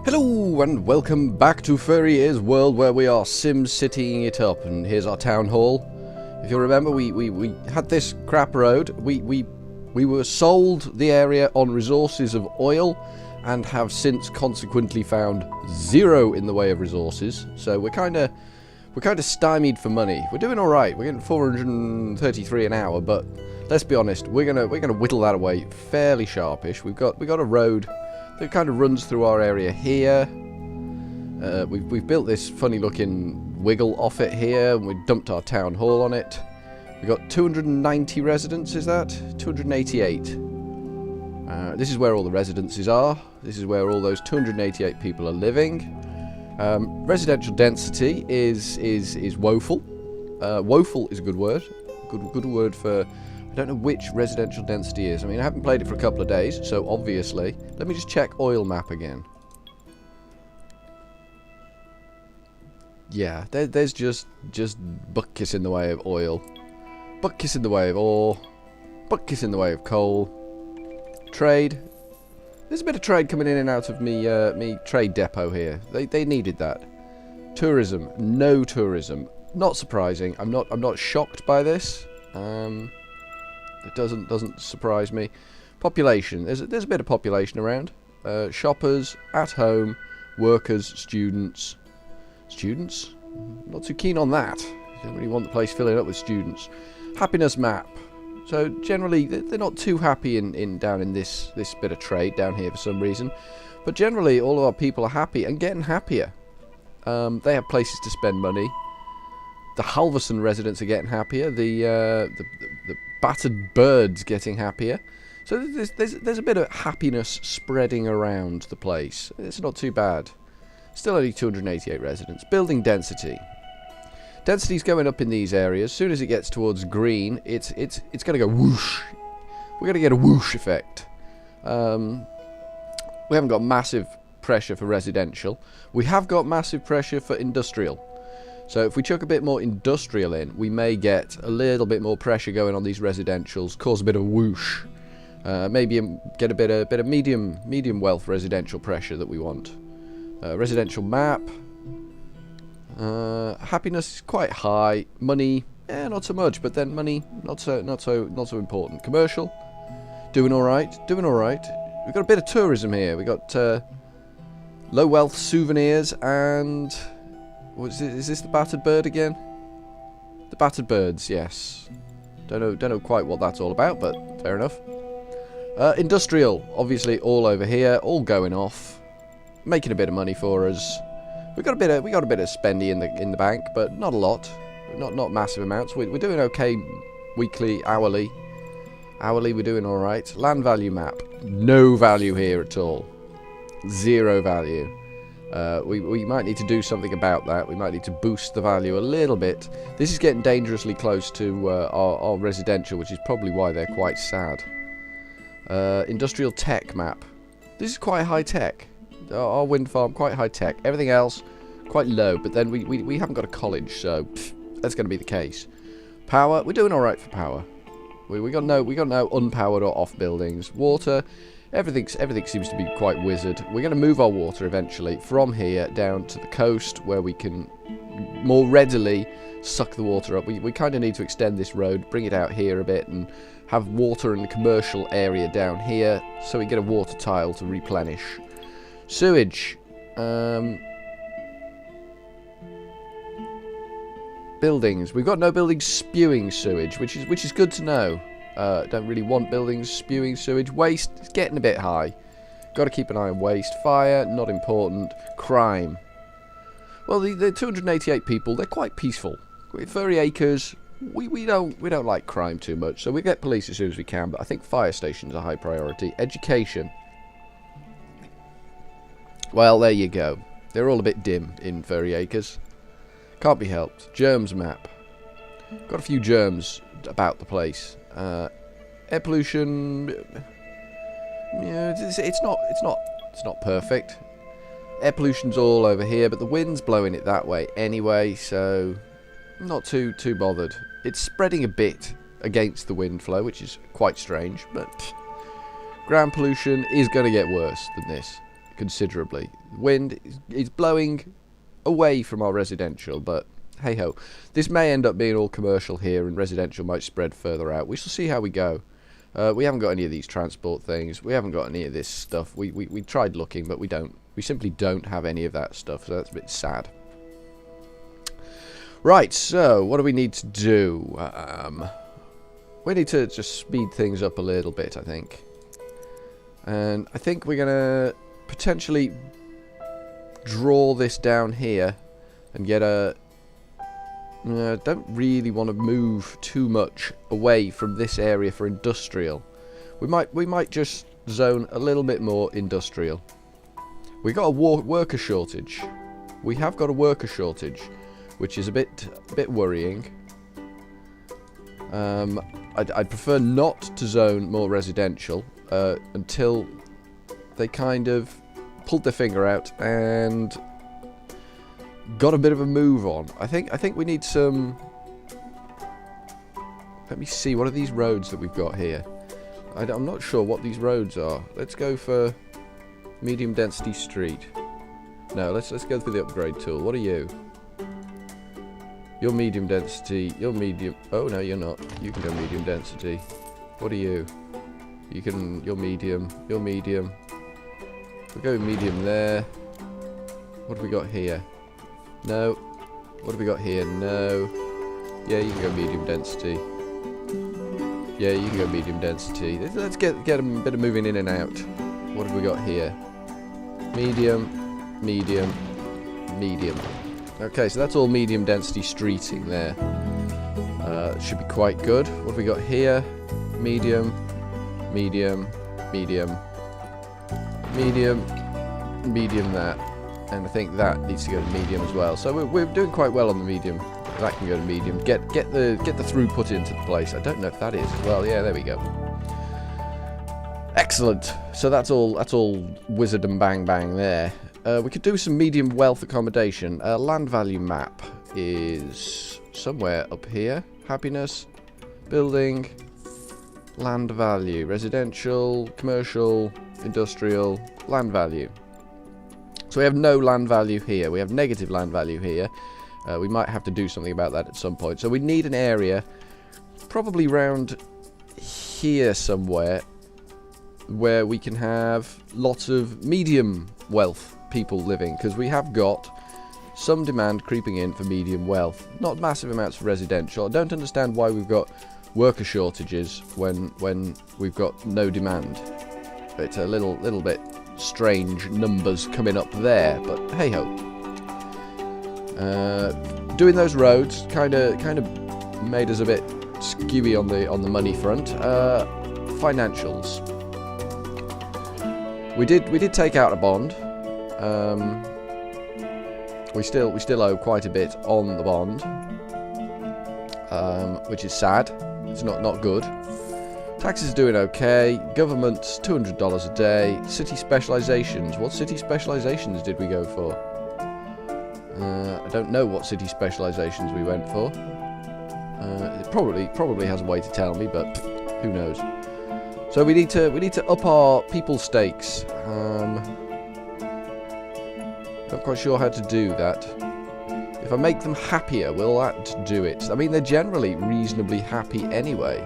Hello and welcome back to Furry Acres, where we are Simcitying it up, and here's our town hall. If you remember, we had this crap road. We were sold the area on resources of oil and have since consequently found zero in the way of resources. So we're kind of stymied for money. We're doing all right. We're getting 433 an hour, but let's be honest, we're gonna whittle that away fairly sharpish. We've got a road that kind of runs through our area here. We've built this funny looking wiggle off it here, and we dumped our town hall on it. We've got 290 residents, is that? 288. This is where all the residences are. This is where all those 288 people are living. Residential density is woeful. Woeful is a good word. Good word for... I don't know which residential density is. I mean, I haven't played it for a couple of days, so obviously. Let me just check oil map again. Yeah, there's just buckets in the way of oil, buckets in the way of ore, buckets in the way of coal. Trade. There's a bit of trade coming in and out of me trade depot here. They needed that. Tourism. No tourism. Not surprising. I'm not shocked by this. It doesn't surprise me. Population. There's a bit of population around. Shoppers, at home, workers, students. Students? Not too keen on that. Don't really want the place filling up with students. Happiness map. So generally they're not too happy down in this bit of trade down here for some reason. But generally all of our people are happy and getting happier. They have places to spend money. The Halverson residents are getting happier. The battered birds getting happier. So there's a bit of happiness spreading around the place. It's not too bad. Still only 288 residents. Building density. Density's going up in these areas. As soon as it gets towards green, it's going to go whoosh. We're going to get a whoosh effect. We haven't got massive pressure for residential. We have got massive pressure for industrial. So if we chuck a bit more industrial in, we may get a little bit more pressure going on these residentials, cause a bit of whoosh. Maybe get a bit of medium wealth residential pressure that we want. Residential map. Happiness is quite high. Money, not so much. But then money, not so important. Commercial, doing all right. We've got a bit of tourism here. We got low wealth souvenirs and. Is this the battered bird again? The battered birds, yes. Don't know quite what that's all about, but fair enough. Industrial, obviously all over here, all going off, making a bit of money for us. We got a bit of spendy in the bank, but not a lot, not massive amounts. We're doing okay, weekly, hourly. Hourly, we're doing all right. Land value map, no value here at all, zero value. We might need to do something about that. We might need to boost the value a little bit. This is getting dangerously close to our residential, which is probably why they're quite sad. Industrial tech map. This is quite high tech. Our wind farm, quite high tech. Everything else, quite low. But then we haven't got a college, so that's going to be the case. Power, we're doing all right for power. We got no unpowered or off buildings. Water. Everything seems to be quite wizard. We're going to move our water eventually from here down to the coast where we can more readily suck the water up. We kind of need to extend this road, bring it out here a bit, and have water in the commercial area down here so we get a water tile to replenish. Sewage. Buildings. We've got no buildings spewing sewage, which is good to know. Don't really want buildings spewing sewage. Waste is getting a bit high. Got to keep an eye on waste. Fire, not important. Crime. Well, the 288 people, they're quite peaceful. With Furry Acres, we don't like crime too much, so we get police as soon as we can. But I think fire stations are high priority. Education. Well, there you go. They're all a bit dim in Furry Acres. Can't be helped. Germs map. Got a few germs about the place. Air pollution. Yeah, it's not perfect. Air pollution's all over here, but the wind's blowing it that way anyway, so not too bothered. It's spreading a bit against the wind flow, which is quite strange, but ground pollution is going to get worse than this. considerably. Wind is blowing away from our residential, but hey ho. This may end up being all commercial here, and residential might spread further out. We shall see how we go. We haven't got any of these transport things. We haven't got any of this stuff. We tried looking, but we don't. We simply don't have any of that stuff, so that's a bit sad. Right, so what do we need to do? We need to just speed things up a little bit, I think. And I think we're going to potentially draw this down here and get a... don't really want to move too much away from this area for industrial. We might just zone a little bit more industrial. We got a worker shortage. We have got a worker shortage, which is a bit worrying. I'd prefer not to zone more residential until they kind of pulled their finger out and got a bit of a move on. I think we need some... Let me see, what are these roads that we've got here? I'm not sure what these roads are. Let's go for medium density street. No, let's go for the upgrade tool. What are you? You're medium density. You're medium... Oh, no, you're not. You can go medium density. What are you? You can... You're medium. You're medium. We'll go medium there. What have we got here? No. What have we got here? No. Yeah, you can go medium density. Yeah, you can go medium density. Let's get a bit of moving in and out. What have we got here? Medium. Medium. Medium. Okay, so that's all medium density streeting there. Should be quite good. What have we got here? Medium. Medium. Medium. Medium. Medium that. And I think that needs to go to medium as well. So we're doing quite well on the medium. That can go to medium. Get the throughput into the place. I don't know if that is as well. Yeah, there we go. Excellent. So that's all wizard and bang bang there. We could do some medium wealth accommodation. Land value map is somewhere up here. Happiness, building, land value, residential, commercial, industrial, land value. So we have no land value here. We have negative land value here. We might have to do something about that at some point. So we need an area, probably round here somewhere, where we can have lots of medium wealth people living, because we have got some demand creeping in for medium wealth. Not massive amounts for residential. I don't understand why we've got worker shortages when we've got no demand. It's a little bit strange numbers coming up there, but hey ho. Doing those roads kind of made us a bit skewy on the money front. Financials. We did take out a bond. We still owe quite a bit on the bond, which is sad. It's not good. Taxes doing okay. Government's $200 a day. City specializations. What city specializations did we go for? I don't know what city specializations we went for. It probably has a way to tell me, but who knows? So we need to up our people stakes. Not quite sure how to do that. If I make them happier, will that do it? I mean, they're generally reasonably happy anyway.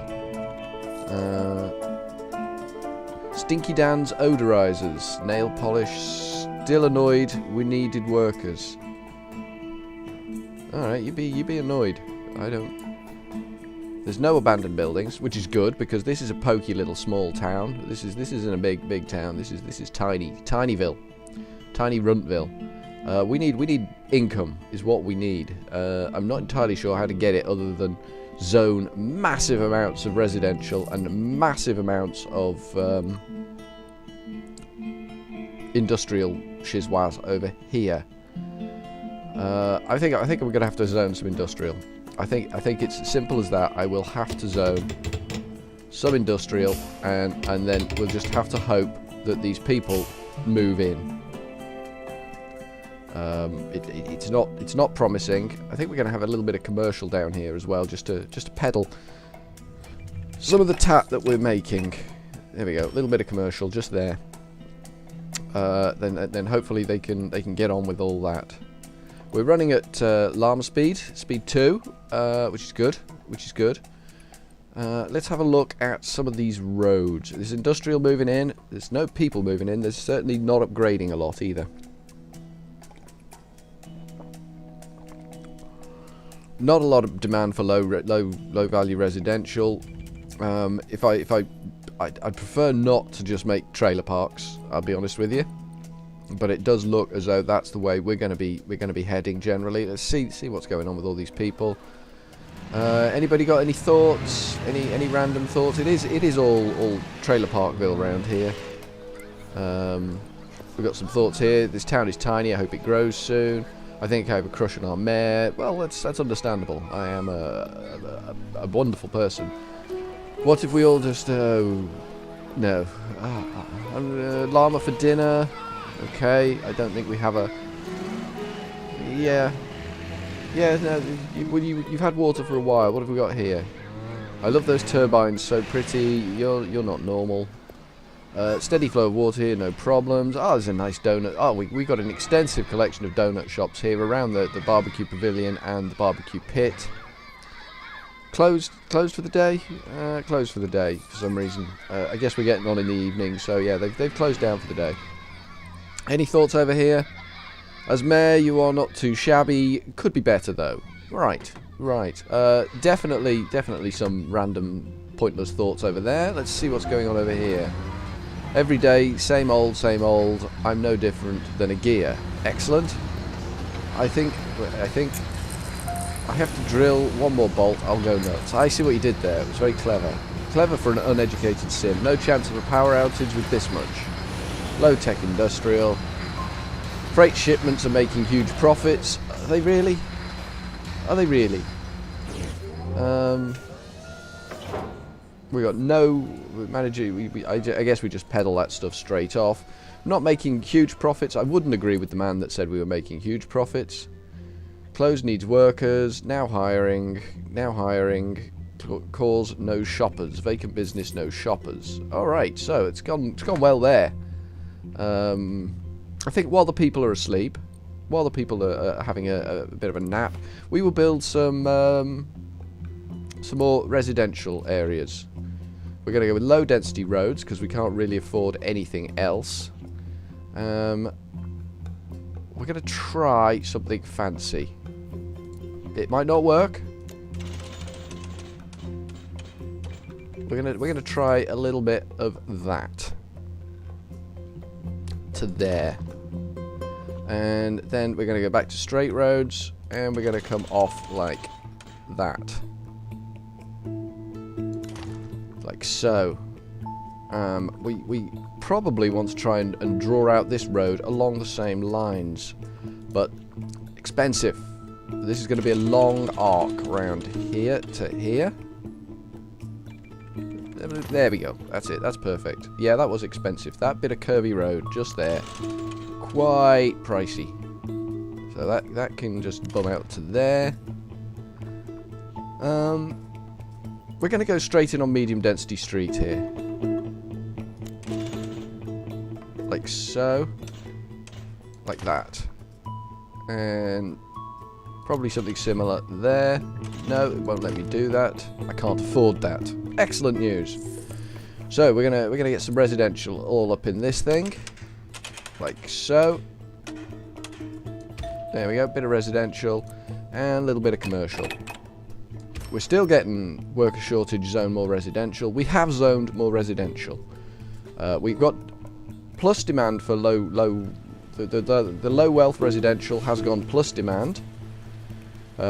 Stinky Dan's odorizers, nail polish, still annoyed. We needed workers. All right, you be annoyed. I don't. There's no abandoned buildings, which is good because this is a pokey little small town. This isn't a big town. This is tinyville, tiny Runtville. We need income is what we need. I'm not entirely sure how to get it other than zone massive amounts of residential and massive amounts of industrial shizwaz over here. I think we're gonna have to zone some industrial. I think it's as simple as that. I will have to zone some industrial, and then we'll just have to hope that these people move in. It's not promising. I think we're going to have a little bit of commercial down here as well, just to peddle some of the tat that we're making. There we go, a little bit of commercial just there. then hopefully they can get on with all that. We're running at llama speed 2, which is good. Let's have a look at some of these roads. There's industrial moving in. There's no people moving in. There's certainly not upgrading a lot either. Not a lot of demand for low value residential. I'd prefer not to just make trailer parks. I'll be honest with you, but it does look as though that's the way we're going to be heading generally. Let's see what's going on with all these people. Anybody got any thoughts? Any random thoughts? It is all trailer parkville around here. We've got some thoughts here. This town is tiny. I hope it grows soon. I think I have a crush on our mayor. Well, that's understandable. I am a wonderful person. What if we all just no? Llama for dinner. Okay. I don't think we have a. Yeah. No. You've had water for a while. What have we got here? I love those turbines. So pretty. You're not normal. Steady flow of water here, no problems. Oh, there's a nice donut. Oh, we got an extensive collection of donut shops here around the barbecue pavilion and the barbecue pit. Closed for the day? Closed for the day for some reason. I guess we're getting on in the evening, so yeah, they've closed down for the day. Any thoughts over here? As mayor, you are not too shabby. Could be better though. Right. Definitely some random pointless thoughts over there. Let's see what's going on over here. Every day, same old. I'm no different than a gear. Excellent. I think I have to drill one more bolt. I'll go nuts. I see what you did there. It was very clever. Clever for an uneducated sim. No chance of a power outage with this much. Low-tech industrial. Freight shipments are making huge profits. Are they really? We got no manager. I guess we just peddle that stuff straight off. Not making huge profits. I wouldn't agree with the man that said we were making huge profits. Close needs workers. Now hiring. Calls no shoppers. Vacant business no shoppers. All right, so it's gone well there. I think while the people are asleep, while the people are having a bit of a nap, we will build some more residential areas. We're going to go with low density roads because we can't really afford anything else. We're going to try something fancy. It might not work. We're gonna try a little bit of that to there, and then we're gonna go back to straight roads, and we're gonna come off like that. Like so. We probably want to try and draw out this road along the same lines, but expensive. This is going to be a long arc round here to here. There we go. That's it. That's perfect. Yeah, that was expensive. That bit of curvy road just there, quite pricey. So that can just bum out to there. We're going to go straight in on medium density street here. Like so. Like that. And probably something similar there. No, it won't let me do that. I can't afford that. Excellent news. So we're gonna get some residential all up in this thing. Like so. There we go, bit of residential and a little bit of commercial. We're still getting worker shortage, zone more residential. We have zoned more residential. We've got plus demand for low the low wealth residential has gone plus demand.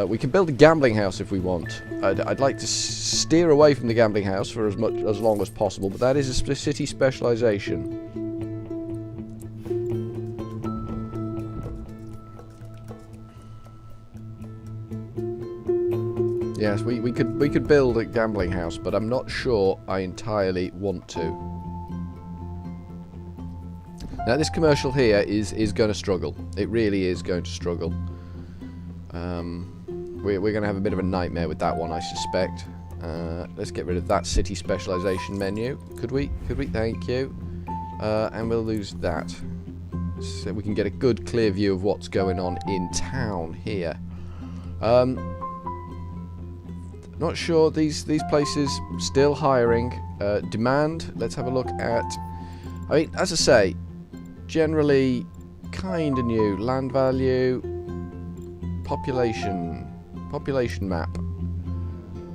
We can build a gambling house if we want. I'd like to steer away from the gambling house for as long as possible, but that is a city specialization. Yes, we could build a gambling house, but I'm not sure I entirely want to. Now this commercial here is going to struggle. It really is going to struggle. We're going to have a bit of a nightmare with that one, I suspect. Let's get rid of that city specialization menu. Could we? Thank you. And we'll lose that. so we can get a good clear view of what's going on in town here. Not sure, these places still hiring. Demand, let's have a look at, I mean, as I say, generally kind of new. Land value, population map.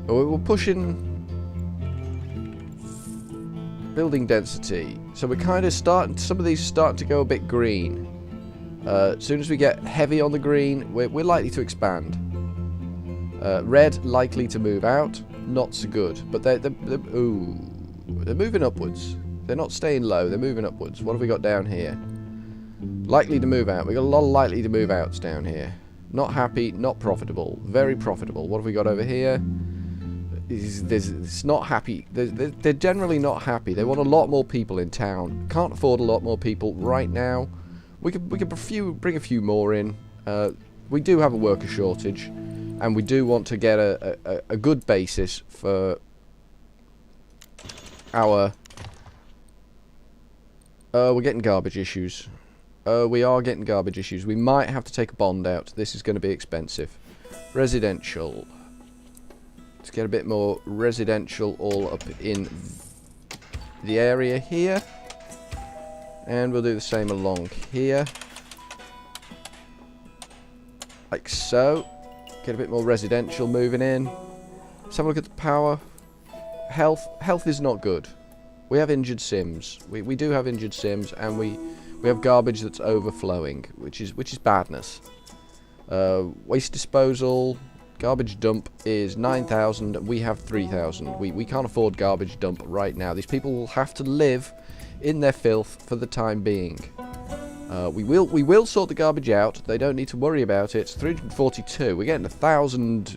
We're pushing building density, so we're kind of starting, some of these are starting to go a bit green. As soon as we get heavy on the green, we're likely to expand. Red, likely to move out, not so good, but they're moving upwards. They're not staying low, they're moving upwards. What have we got down here? Likely to move out. We've got a lot of likely to move outs down here. Not happy, not profitable. Very profitable. What have we got over here? It's not happy. They're generally not happy. They want a lot more people in town. Can't afford a lot more people right now. We could bring a few more in. We do have a worker shortage, and we do want to get a good basis for our... we're getting garbage issues. We are getting garbage issues. We might have to take a bond out. This is going to be expensive. Residential. Let's get a bit more residential all up in the area here. And we'll do the same along here. Like so. Get a bit more residential moving in. Let's have a look at the power. Health. Health is not good. We have injured Sims. We do have injured Sims, and we have garbage that's overflowing, which is badness. Waste disposal, garbage dump is 9,000. We have 3,000. We can't afford garbage dump right now. These people will have to live in their filth for the time being. We will sort the garbage out. They don't need to worry about it. It's 342. We're getting $1,000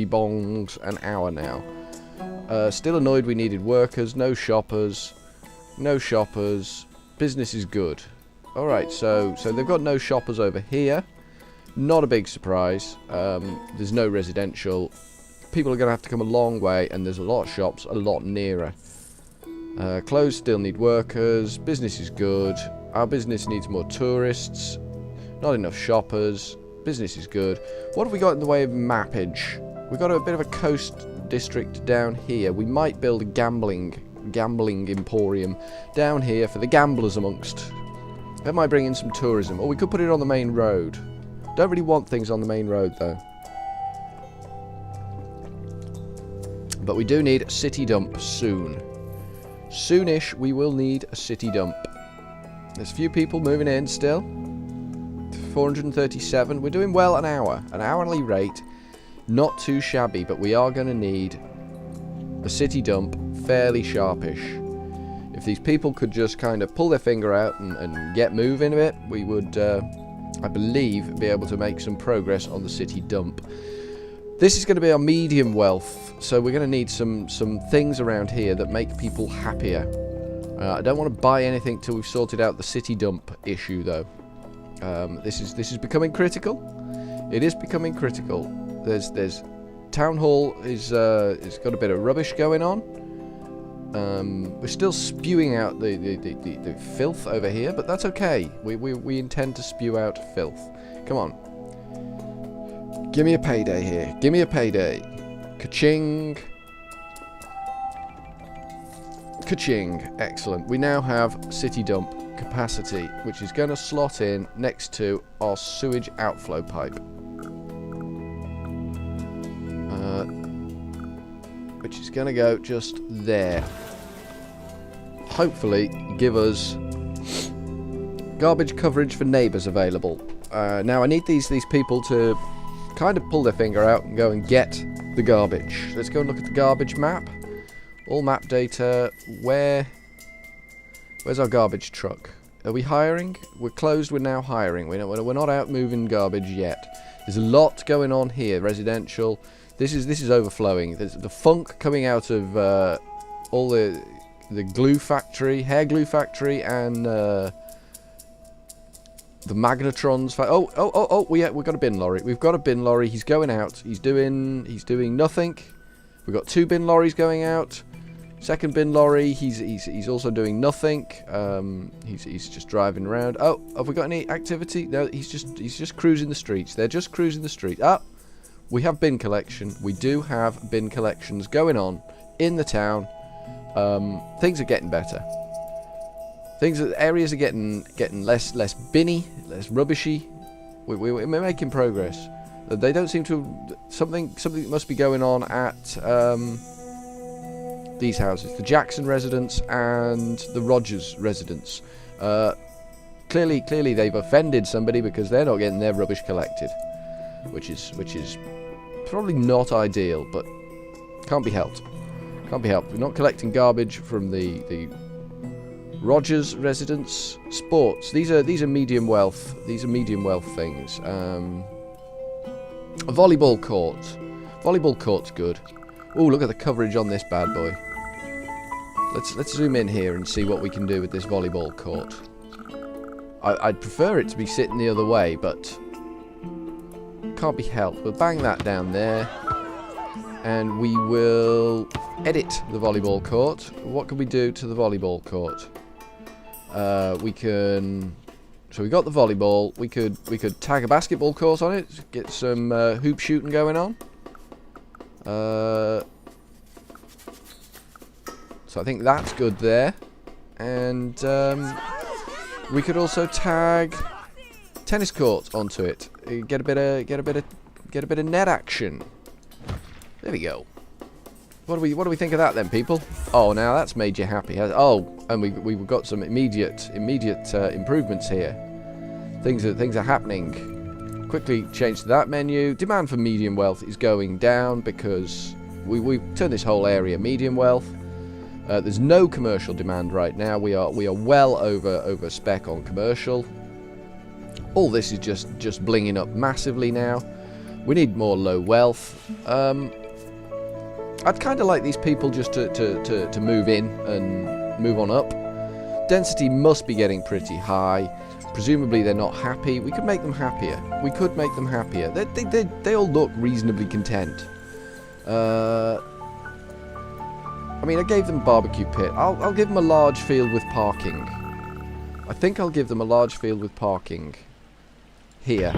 bongs an hour now. Still annoyed we needed workers. No shoppers. No shoppers. Business is good. Alright, so they've got no shoppers over here. Not a big surprise. There's no residential. People are going to have to come a long way, and there's a lot of shops a lot nearer. Clothes still need workers. Business is good. Our business needs more tourists. Not enough shoppers. Business is good. What have we got in the way of mappage? We've got a bit of a coast district down here. We might build a gambling emporium down here for the gamblers amongst. That might bring in some tourism. Or we could put it on the main road. Don't really want things on the main road though. But we do need a city dump soon. Soonish we will need a city dump. There's a few people moving in still. 437. We're doing well an hour. An hourly rate. Not too shabby, but we are going to need a city dump fairly sharpish. If these people could just kind of pull their finger out and get moving a bit, we would, I believe, be able to make some progress on the city dump. This is going to be our medium wealth, so we're going to need some things around here that make people happier. I don't want to buy anything till we've sorted out the city dump issue, though. This is becoming critical. It is becoming critical. There's Town Hall is got a bit of rubbish going on. We're still spewing out the filth over here, but that's okay. We intend to spew out filth. Come on. Give me a payday here. Give me a payday. Ka-ching. Ka-ching. Excellent. We now have city dump capacity, which is going to slot in next to our sewage outflow pipe. Which is going to go just there. Hopefully give us garbage coverage for neighbours available. Now I need these people to kind of pull their finger out and go and get the garbage. Let's go and look at the garbage map. All map data. Where's our garbage truck? Are we hiring? We're closed. We're now hiring. We're not out moving garbage yet. There's a lot going on here. Residential. This is overflowing. There's the funk coming out of all the glue factory, hair glue factory, and the magnetrons. Oh! We've got a bin lorry. We've got a bin lorry. He's going out. He's doing nothing. We've got 2 bin lorries going out. Second bin lorry, he's also doing nothing. He's just driving around. Oh, have we got any activity? No, he's just cruising the streets. They're just cruising the street. Ah, we have bin collection. We do have bin collections going on in the town. Things are getting better. Areas are getting less binny, less rubbishy. We're making progress. They don't seem to. Something must be going on at these houses, the Jackson residence and the Rogers residence. Clearly they've offended somebody because they're not getting their rubbish collected, which is probably not ideal, but can't be helped. Can't be helped. We're not collecting garbage from the Rogers residence. Sports. These are medium wealth. These are medium wealth things. A volleyball court. Volleyball court's good. Oh, look at the coverage on this bad boy. Let's zoom in here and see what we can do with this volleyball court. I'd prefer it to be sitting the other way, but can't be helped. We'll bang that down there, and we will edit the volleyball court. What can we do to the volleyball court? We can. So we got the volleyball. We could tag a basketball court on it. Get some hoop shooting going on. So I think that's good there, and we could also tag tennis court onto it. Get a bit of net action. There we go. What do we think of that then, people? Oh, now that's made you happy. Oh, and we've got some immediate improvements here. Things are happening. Quickly change to that menu. Demand for medium wealth is going down because we've turned this whole area medium wealth. There's no commercial demand right now. We are well over spec on commercial. All this is just blinging up massively now. We need more low wealth. I'd kind of like these people just to move in and move on up. Density must be getting pretty high. Presumably they're not happy. We could make them happier. They all look reasonably content. I mean, I gave them a barbecue pit. I'll give them a large field with parking. I think I'll give them a large field with parking. Here.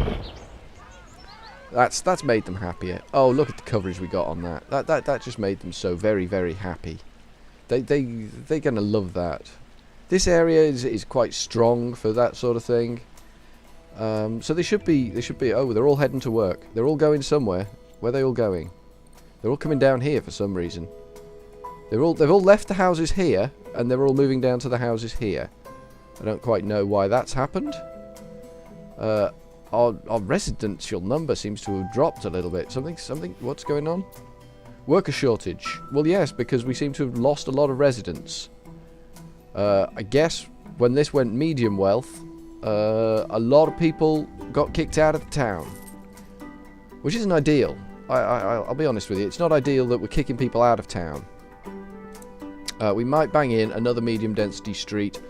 That's made them happier. Oh, look at the coverage we got on that. That just made them so very, very happy. They're gonna love that. This area is quite strong for that sort of thing. So they should be. Oh, they're all heading to work. They're all going somewhere. Where are they all going? They're all coming down here for some reason. They've all left the houses here, and they're all moving down to the houses here. I don't quite know why that's happened. Our residential number seems to have dropped a little bit. Something. What's going on? Worker shortage. Well, yes, because we seem to have lost a lot of residents. I guess when this went medium wealth, a lot of people got kicked out of the town, which isn't ideal. I'll be honest with you. It's not ideal that we're kicking people out of town. We might bang in another medium density street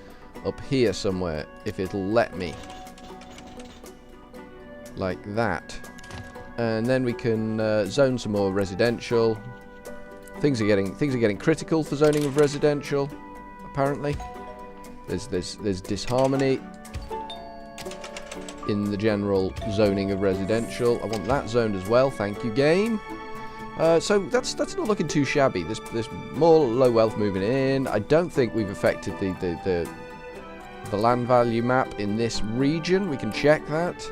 up here somewhere if it'll let me. Like that. And then we can zone some more residential. Things are getting critical for zoning of residential, apparently. There's disharmony in the general zoning of residential. I want that zoned as well, thank you, game. So that's not looking too shabby. There's more low wealth moving in. I don't think we've affected the land value map in this region. We can check that.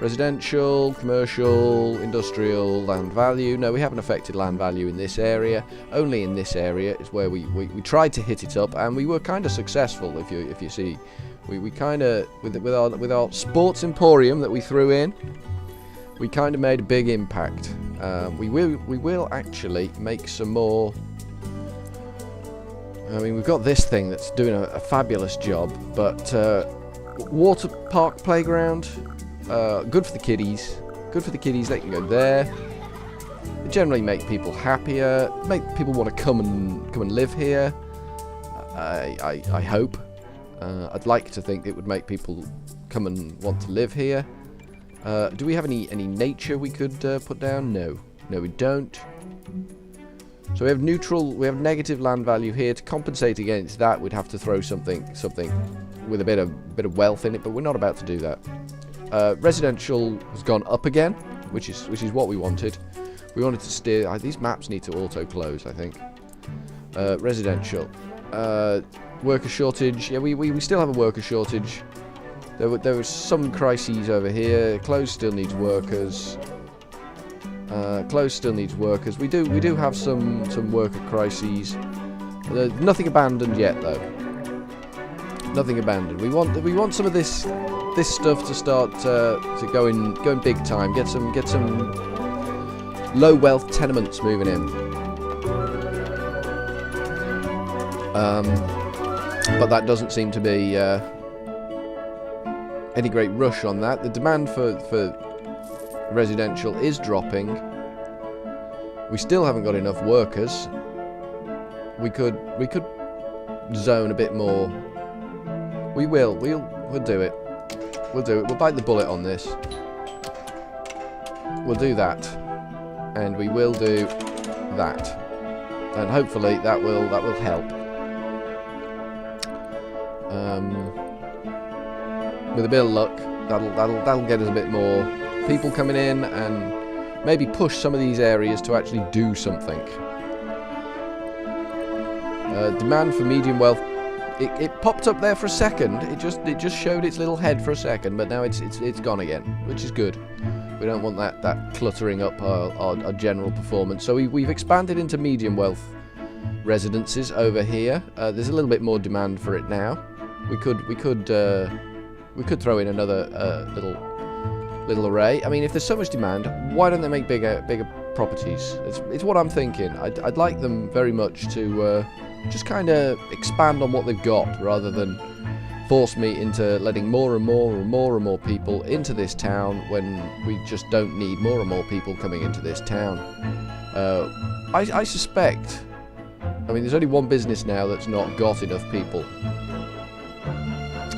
Residential, commercial, industrial, land value. No, we haven't affected land value in this area. Only in this area is where we tried to hit it up, and we were kind of successful. If you see, we kind of with our sports emporium that we threw in, we kind of made a big impact. We will actually make some more. I mean, we've got this thing that's doing a fabulous job, but water park playground. Good for the kiddies. Good for the kiddies. They can go there. They generally make people happier. Make people want to come and live here. I hope. I'd like to think it would make people come and want to live here. Do we have any nature we could put down? No, we don't. So we have neutral, we have negative land value here. To compensate against that, we'd have to throw something with a bit of wealth in it, but we're not about to do that. Residential has gone up again, which is what we wanted. We wanted to steer. These maps need to auto close, I think. Residential, worker shortage. Yeah, we still have a worker shortage. There was some crises over here. Close still needs workers. Close still needs workers. We do have some worker crises. Nothing abandoned yet, though. Nothing abandoned. We want some of this stuff to start to going big time. Get some low wealth tenements moving in. But that doesn't seem to be any great rush on that. The demand for residential is dropping. We still haven't got enough workers. We could zone a bit more. We'll do it. We'll do it. We'll bite the bullet on this. We'll do that, and we will do that, and hopefully that will help. With a bit of luck, that'll get us a bit more people coming in, and maybe push some of these areas to actually do something. Demand for medium wealth. It popped up there for a second. It just showed its little head for a second, but now it's gone again, which is good. We don't want that cluttering up our general performance. So we've expanded into medium wealth residences over here. There's a little bit more demand for it now. We could throw in another little array. I mean, if there's so much demand, why don't they make bigger properties? It's what I'm thinking. I'd like them very much to just kind of expand on what they've got, rather than force me into letting more and more people into this town when we just don't need more and more people coming into this town. I suspect, I mean, there's only one business now that's not got enough people.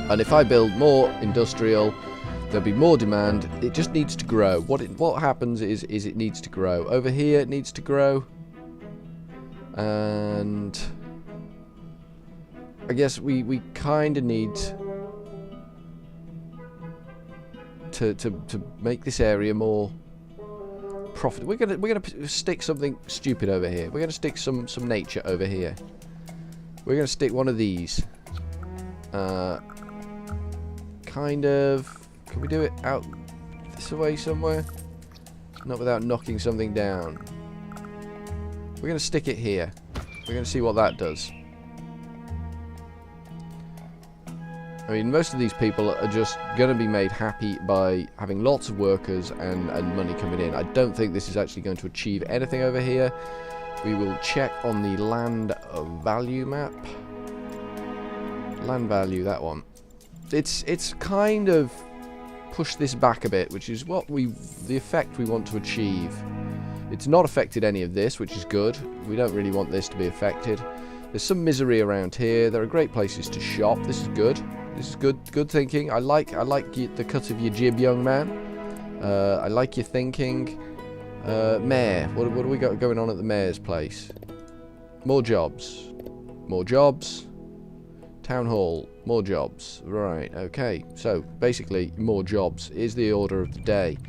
And if I build more industrial, there'll be more demand. It just needs to grow. What happens is it needs to grow. Over here it needs to grow. And I guess we kind of need to make this area more profitable. We're gonna stick something stupid over here. We're gonna stick some nature over here. We're gonna stick one of these. Kind of. Can we do it out this way somewhere? Not without knocking something down. We're gonna stick it here. We're gonna see what that does. I mean, most of these people are just going to be made happy by having lots of workers and money coming in. I don't think this is actually going to achieve anything over here. We will check on the land value map. Land value, that one. It's kind of pushed this back a bit, which is what the effect we want to achieve. It's not affected any of this, which is good. We don't really want this to be affected. There's some misery around here. There are great places to shop. This is good. This is good thinking. I like the cut of your jib, young man. I like your thinking. Mayor, what do we got going on at the mayor's place? More jobs. More jobs. Town hall. More jobs. Right, okay. So, basically, more jobs is the order of the day.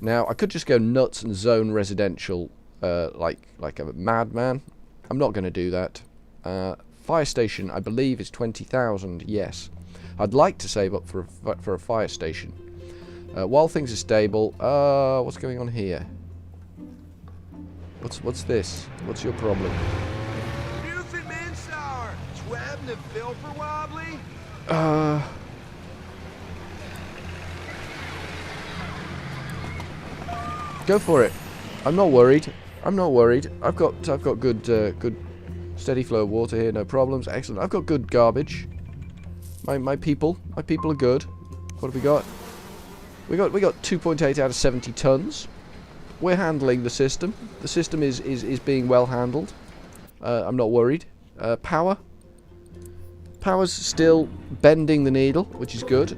Now, I could just go nuts and zone residential like a madman. I'm not going to do that. Fire station, I believe, is 20,000. Yes. I'd like to save up for a fire station. While things are stable, what's going on here? What's this? What's your problem? Go for it. I'm not worried. I'm not worried. I've got good steady flow of water here, no problems. Excellent. I've got good garbage. My people are good. What have we got? We got 2.8 out of 70 tons. We're handling the system. The system is being well handled. I'm not worried. Power's still bending the needle, which is good.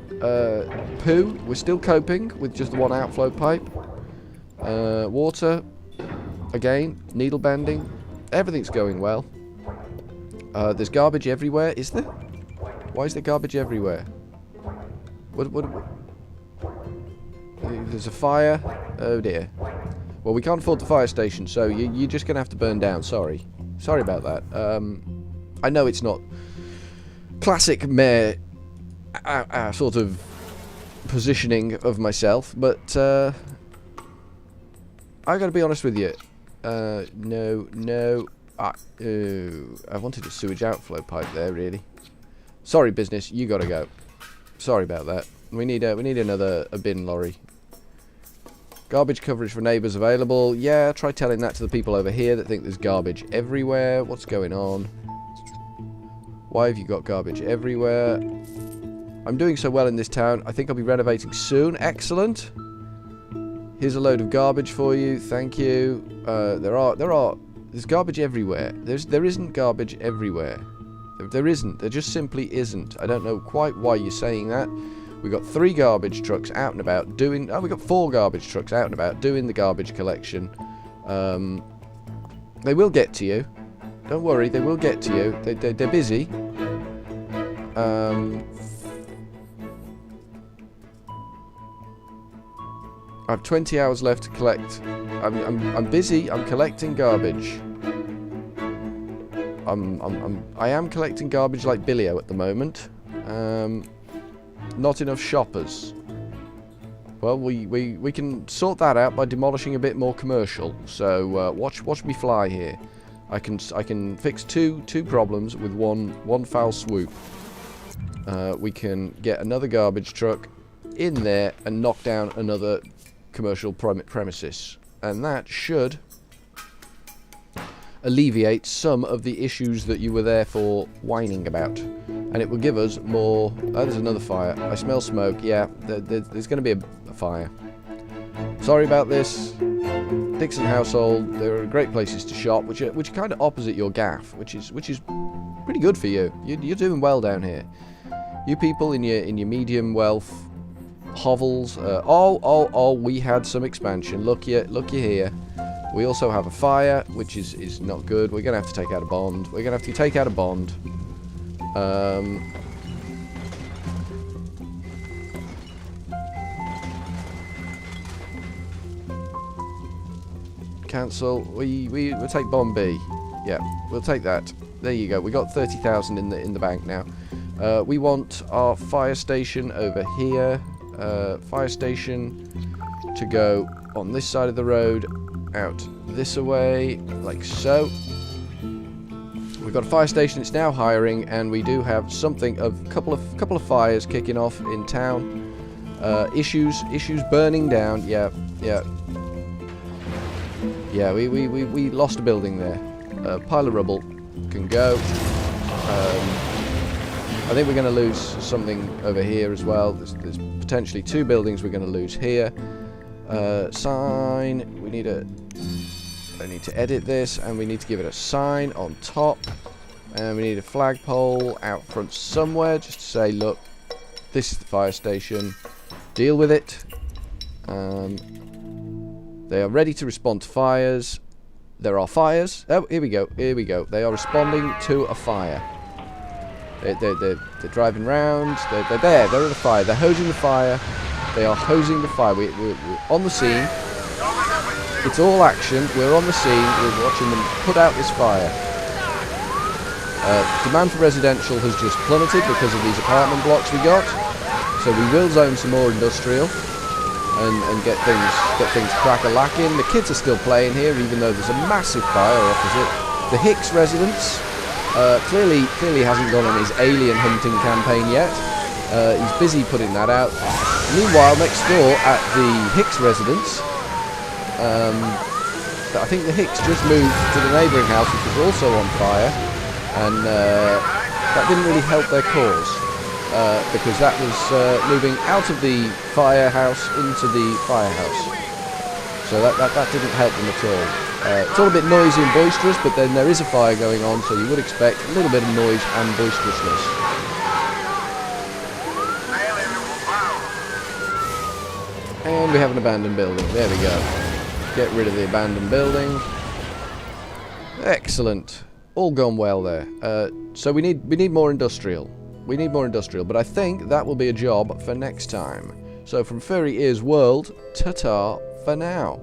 Poo, we're still coping with just the one outflow pipe. Water, again, needle bending. Everything's going well. There's garbage everywhere, is there? Why is there garbage everywhere? What? There's a fire. Oh dear. Well, we can't afford the fire station, so you're just going to have to burn down. Sorry. Sorry about that. I know it's not classic mayor sort of positioning of myself, but I got to be honest with you. No. I wanted a sewage outflow pipe there, really. Sorry, business. You got to go. Sorry about that. We need another bin lorry. Garbage coverage for neighbours available. Yeah, try telling that to the people over here that think there's garbage everywhere. What's going on? Why have you got garbage everywhere? I'm doing so well in this town. I think I'll be renovating soon. Excellent. Here's a load of garbage for you. Thank you. There's garbage everywhere. There isn't garbage everywhere. There isn't. There just simply isn't. I don't know quite why you're saying that. We've got 3 garbage trucks out and about doing... Oh, we've got 4 garbage trucks out and about doing the garbage collection. They will get to you. Don't worry, they will get to you. They're busy. I have 20 hours left to collect. I'm busy. I'm collecting garbage. I am collecting garbage like Billio at the moment. Not enough shoppers. Well, we can sort that out by demolishing a bit more commercial. So watch me fly here. I can fix two problems with one foul swoop. We can get another garbage truck in there and knock down another commercial premises, and that should alleviate some of the issues that you were there for whining about, and it will give us more... Oh, there's another fire. I smell smoke. Yeah, there's going to be a fire. Sorry about this. Dixon household, there are great places to shop, which are kind of opposite your gaff, which is pretty good for you. You're doing well down here. You people in your medium wealth hovels. We had some expansion. Look you here. We also have a fire, which is not good. We're going to have to take out a bond. We're going to have to take out a bond. Cancel. We'll take bond B. Yeah, we'll take that. There you go. We got 30,000 in the bank now. We want our fire station over here. Fire station to go on this side of the road, out this way, like so. We've got a fire station. It's now hiring, and we do have something of couple of fires kicking off in town. Issues burning down. Yeah. We lost a building there. A pile of rubble can go. I think we're going to lose something over here as well. There's potentially 2 buildings we're going to lose here. Sign. I need to edit this, and we need to give it a sign on top. And we need a flagpole out front somewhere, just to say, look, this is the fire station. Deal with it. They are ready to respond to fires. There are fires. Oh, here we go. They are responding to a fire. They're driving round. They're there. They're at a fire. They're hosing the fire. They are hosing the fire. We're on the scene. It's all action. We're on the scene. We're watching them put out this fire. Demand for residential has just plummeted because of these apartment blocks we got. So we will zone some more industrial and get things crack-a-lacking. The kids are still playing here, even though there's a massive fire opposite. The Hicks residence clearly hasn't gone on his alien hunting campaign yet. He's busy putting that out. Meanwhile, next door at the Hicks residence, I think the Hicks just moved to the neighbouring house, which was also on fire, and that didn't really help their cause, because that was moving out of the firehouse into the firehouse. So that didn't help them at all. It's all a bit noisy and boisterous, but then there is a fire going on, so you would expect a little bit of noise and boisterousness. And we have an abandoned building. There we go. Get rid of the abandoned building. Excellent. All gone well there. So we need more industrial. We need more industrial, but I think that will be a job for next time. So from Furry Ears World, ta-ta for now.